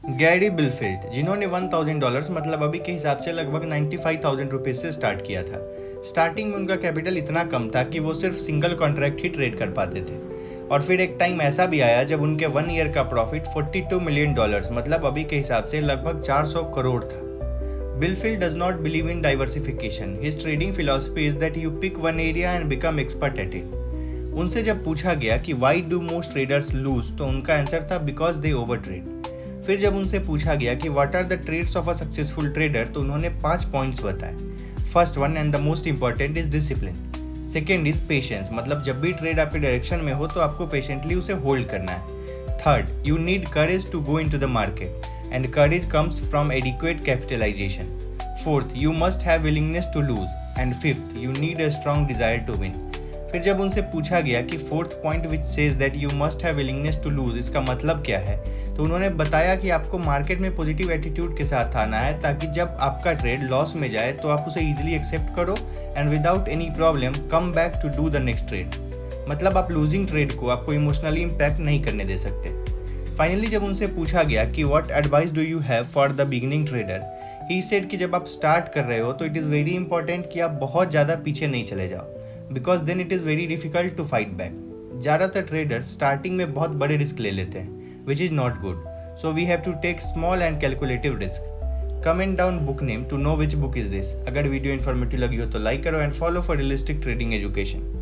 Gary बिलफील्ड, जिन्होंने $1,000 मतलब अभी के हिसाब से लगभग 95,000 रुपीज से स्टार्ट किया था। स्टार्टिंग में उनका कैपिटल इतना कम था कि वो सिर्फ सिंगल कॉन्ट्रैक्ट ही ट्रेड कर पाते थे। और फिर एक टाइम ऐसा भी आया जब उनके 1 ईयर का प्रॉफिट $42 मिलियन मतलब अभी के हिसाब से लगभग 400 करोड़ था। Billfield does not believe in diversification. His trading philosophy is that you pick one area and become expert at it. उनसे जब पूछा गया कि why do most traders lose, तो उनका आंसर था because they overtrade. फिर जब उनसे पूछा गया कि what are the traits of a successful trader, तो उन्होंने 5 पॉइंट्स बताए। First one and the most important is discipline. Second is patience, मतलब जब भी ट्रेड आपके डायरेक्शन में हो तो आपको पेशेंटली उसे होल्ड करना है। Third, you need courage to go into the market and courage comes from adequate capitalization. Fourth, you must have willingness to lose. And fifth, you need a strong desire to win. फिर जब उनसे पूछा गया कि fourth point which says that you must have willingness to lose, इसका मतलब क्या है, तो उन्होंने बताया कि आपको मार्केट में पॉजिटिव एटीट्यूड के साथ आना है ताकि जब आपका ट्रेड लॉस में जाए तो आप उसे इजीली एक्सेप्ट करो and without any problem come back to do the next trade. मतलब आप लूजिंग ट्रेड को आपको इमोशनली इम्पैक्ट नहीं करने दे सकते। फाइनली जब उनसे पूछा गया कि what advice do you have for the beginning trader, he said कि जब आप स्टार्ट कर रहे हो तो इट इज़ वेरी इंपॉर्टेंट कि आप बहुत ज़्यादा पीछे नहीं चले जाओ, because then it is very difficult to fight back. ज़्यादातर ट्रेडर्स स्टार्टिंग में बहुत बड़े रिस्क ले लेते हैं, which is not good, so we have to take small and calculative risk. Comment down book name to know which book is this. अगर video informative लगी हो तो लाइक करो and follow for realistic trading education.